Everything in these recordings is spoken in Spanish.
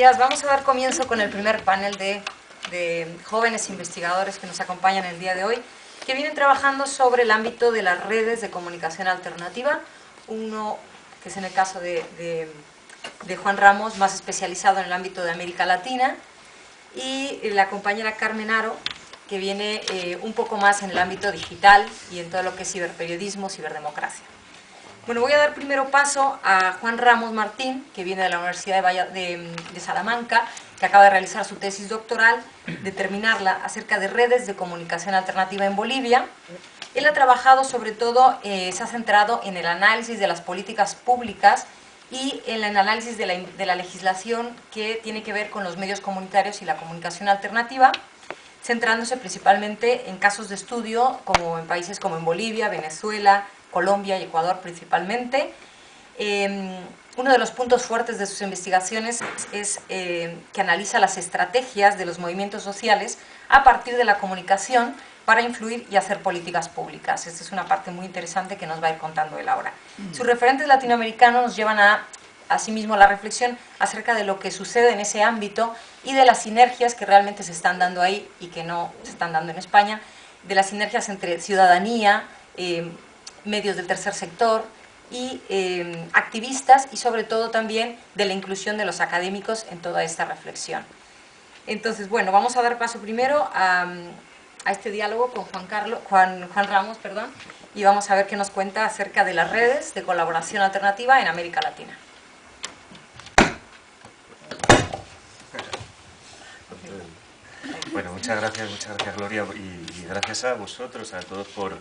Vamos a dar comienzo con el primer panel de jóvenes investigadores que nos acompañan el día de hoy, que vienen trabajando sobre el ámbito de las redes de comunicación alternativa. Uno que es en el caso de Juan Ramos, más especializado en el ámbito de América Latina, y la compañera Carmen Haro, que viene un poco más en el ámbito digital y en todo lo que es ciberperiodismo, ciberdemocracia. Bueno, voy a dar primero paso a Juan Ramos Martín, que viene de la Universidad de Salamanca, que acaba de realizar su tesis doctoral, de terminarla, acerca de redes de comunicación alternativa en Bolivia. Él ha trabajado sobre todo, se ha centrado en el análisis de las políticas públicas y en el análisis de la legislación que tiene que ver con los medios comunitarios y la comunicación alternativa, centrándose principalmente en casos de estudio como en países como en Bolivia, Venezuela, Colombia y Ecuador principalmente. Uno de los puntos fuertes de sus investigaciones es que analiza las estrategias de los movimientos sociales a partir de la comunicación para influir y hacer políticas públicas. Esta es una parte muy interesante que nos va a ir contando él ahora. Sus referentes latinoamericanos nos llevan asimismo a la reflexión acerca de lo que sucede en ese ámbito y de las sinergias que realmente se están dando ahí y que no se están dando en España, de las sinergias entre ciudadanía, medios del tercer sector y activistas, y sobre todo también de la inclusión de los académicos en toda esta reflexión. Entonces, bueno, vamos a dar paso primero a este diálogo con Juan Ramos, y vamos a ver qué nos cuenta acerca de las redes de colaboración alternativa en América Latina. Bueno, muchas gracias Gloria, y gracias a vosotros, a todos por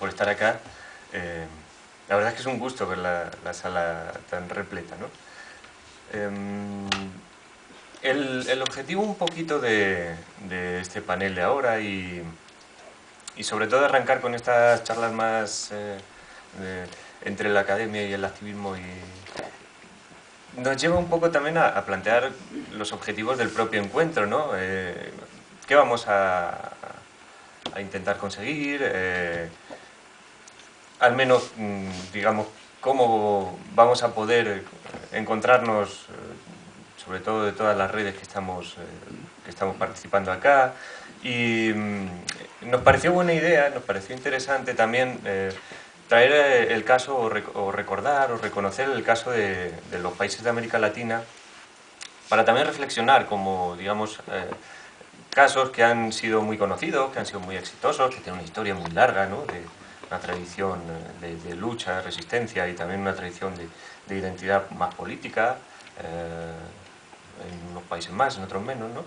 estar acá. La verdad es que es un gusto ver la sala tan repleta, ¿no? El objetivo un poquito de este panel de ahora y sobre todo arrancar con estas charlas más entre la academia y el activismo, nos lleva un poco también a plantear los objetivos del propio encuentro, ¿no? ¿Qué vamos a intentar conseguir? Al menos, digamos, cómo vamos a poder encontrarnos, sobre todo de todas las redes que estamos participando acá. Y nos pareció buena idea, nos pareció interesante también traer el caso, o recordar o reconocer el caso de los países de América Latina, para también reflexionar como, digamos, casos que han sido muy conocidos, que han sido muy exitosos, que tienen una historia muy larga, ¿no? De una tradición de lucha, de resistencia, y también una tradición de identidad más política, en unos países más, en otros menos, ¿no?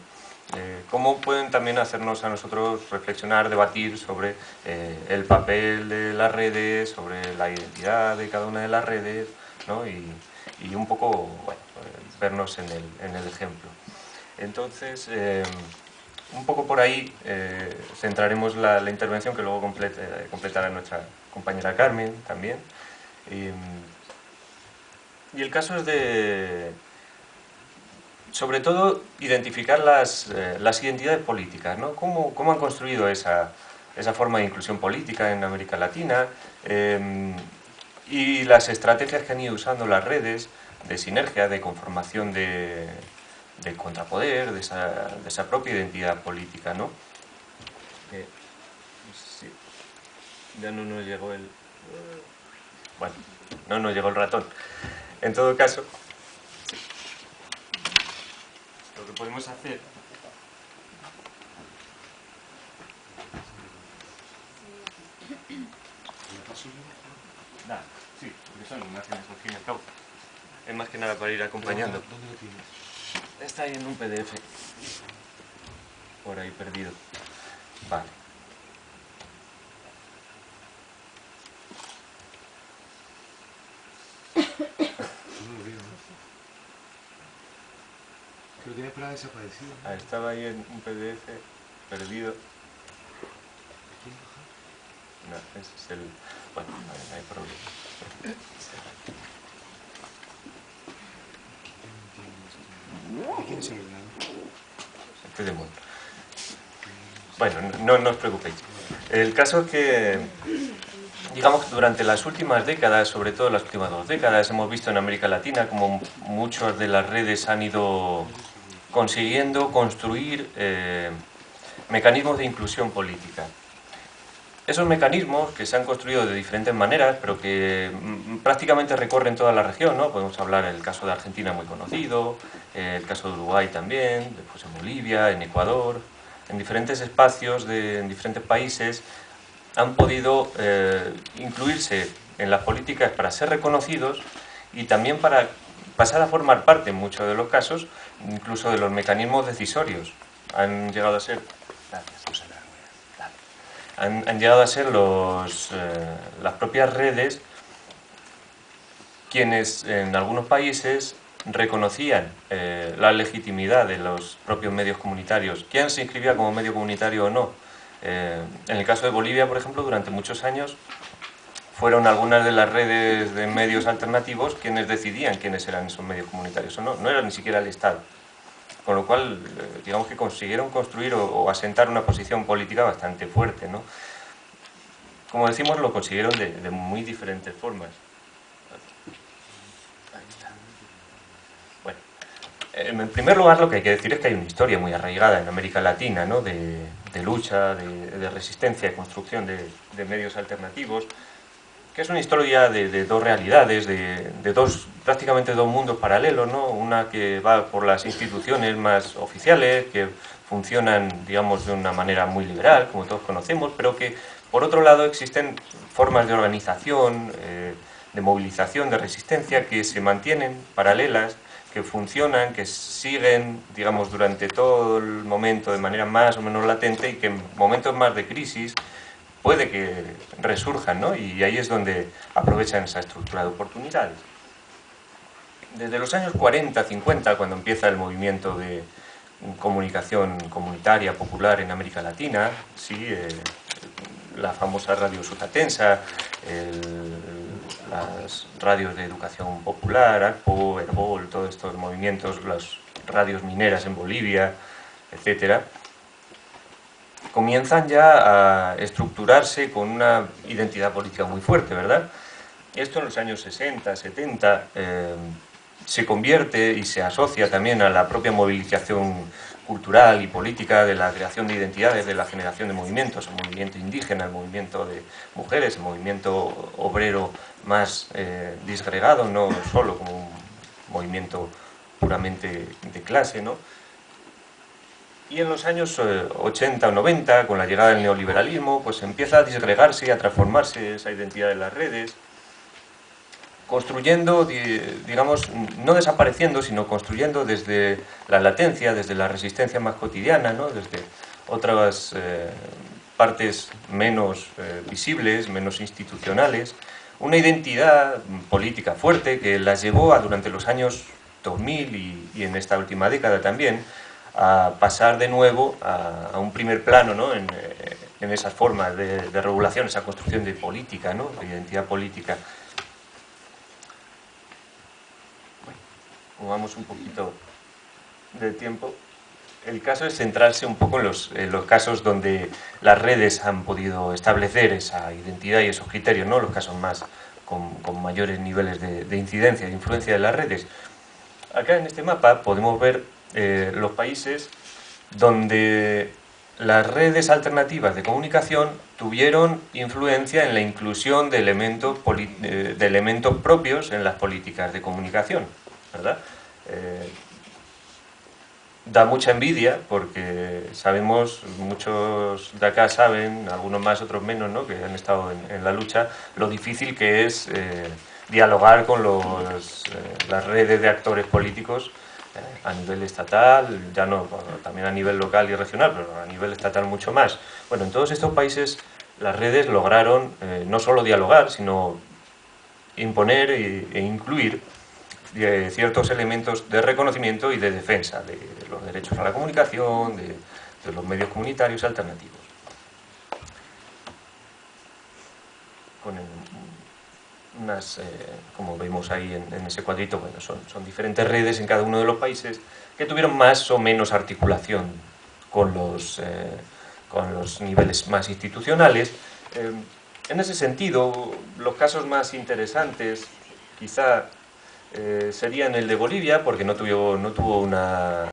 Cómo pueden también hacernos a nosotros reflexionar, debatir sobre el papel de las redes, sobre la identidad de cada una de las redes, ¿no? Y un poco, bueno, vernos en el ejemplo. Entonces, un poco por ahí centraremos la intervención, que luego completará nuestra compañera Carmen también. Y el caso es sobre todo, identificar las identidades políticas, ¿no? ¿Cómo han construido esa forma de inclusión política en América Latina? Y las estrategias que han ido usando las redes de sinergia, de conformación del contrapoder, de esa propia identidad política, ¿no? Sí. Ya no nos llegó bueno, no nos llegó el ratón. En todo caso, lo que podemos hacer... Sí, porque son imágenes al fin y al cabo. Es más que nada para ir acompañando. ¿Dónde lo tienes? Está ahí en un PDF. Por ahí perdido. Vale. No lo veo, ¿no? Que lo tienes para desaparecido. Ah, estaba ahí en un PDF perdido. No, ese es el... Bueno, no hay problema. ¿Quién es el ordenador? Este de modo. Bueno, no os preocupéis. El caso es que, digamos, durante las últimas décadas, sobre todo las últimas 2 décadas, hemos visto en América Latina como muchas de las redes han ido consiguiendo construir mecanismos de inclusión política. Esos mecanismos que se han construido de diferentes maneras, pero que prácticamente recorren toda la región, ¿no? Podemos hablar del caso de Argentina, muy conocido, el caso de Uruguay también, después en Bolivia, en Ecuador, en diferentes espacios, en diferentes países, han podido incluirse en las políticas para ser reconocidos y también para pasar a formar parte, en muchos de los casos, incluso de los mecanismos decisorios. Han llegado a ser... Han llegado a ser las propias redes quienes en algunos países reconocían la legitimidad de los propios medios comunitarios, quién se inscribía como medio comunitario o no. En el caso de Bolivia, por ejemplo, durante muchos años fueron algunas de las redes de medios alternativos quienes decidían quiénes eran esos medios comunitarios o no, no era ni siquiera el Estado. Con lo cual, digamos que consiguieron construir o asentar una posición política bastante fuerte, ¿no? Como decimos, lo consiguieron de muy diferentes formas. Bueno, en primer lugar, lo que hay que decir es que hay una historia muy arraigada en América Latina, ¿no? de lucha, de resistencia, de construcción de medios alternativos, que es una historia de dos realidades, prácticamente dos mundos paralelos, ¿no? Una que va por las instituciones más oficiales, que funcionan, digamos, de una manera muy liberal, como todos conocemos, pero que, por otro lado, existen formas de organización, de movilización, de resistencia, que se mantienen paralelas, que funcionan, que siguen, digamos, durante todo el momento de manera más o menos latente y que en momentos más de crisis puede que resurjan, ¿no? Y ahí es donde aprovechan esa estructura de oportunidades. Desde los años 40, 50, cuando empieza el movimiento de comunicación comunitaria popular en América Latina, sí, la famosa radio Sutatensa, las radios de educación popular, ACPO, Herbol, todos estos movimientos, las radios mineras en Bolivia, etcétera, comienzan ya a estructurarse con una identidad política muy fuerte, ¿verdad? Esto en los años 60, 70 se convierte y se asocia también a la propia movilización cultural y política de la creación de identidades, de la generación de movimientos, el movimiento indígena, el movimiento de mujeres, el movimiento obrero más disgregado, no solo como un movimiento puramente de clase, ¿no? Y en los años 80 o 90, con la llegada del neoliberalismo, pues empieza a disgregarse y a transformarse esa identidad de las redes, construyendo, digamos, no desapareciendo, sino construyendo desde la latencia, desde la resistencia más cotidiana, ¿no? Desde otras partes menos visibles, menos institucionales, una identidad política fuerte que las llevó a, durante los años 2000 y en esta última década también, a pasar de nuevo a un primer plano, ¿no? en esas formas de regulación, esa construcción de política, ¿no? De identidad política. Bueno, como vamos un poquito de tiempo, el caso es centrarse un poco en los casos donde las redes han podido establecer esa identidad y esos criterios, ¿no? Los casos más con mayores niveles de incidencia, de influencia de las redes. Acá en este mapa podemos ver los países donde las redes alternativas de comunicación tuvieron influencia en la inclusión de elementos propios en las políticas de comunicación, ¿verdad? Da mucha envidia porque sabemos, muchos de acá saben, algunos más, otros menos, ¿no? Que han estado en la lucha, lo difícil que es dialogar con las redes de actores políticos a nivel estatal, ya no, bueno, también a nivel local y regional, pero a nivel estatal mucho más. Bueno, en todos estos países las redes lograron no solo dialogar, sino imponer e incluir ciertos elementos de reconocimiento y de defensa de los derechos a la comunicación, de los medios comunitarios alternativos. Con como vemos ahí en ese cuadrito, bueno, son diferentes redes en cada uno de los países que tuvieron más o menos articulación con los niveles más institucionales. En ese sentido, los casos más interesantes quizá serían el de Bolivia, porque no tuvo una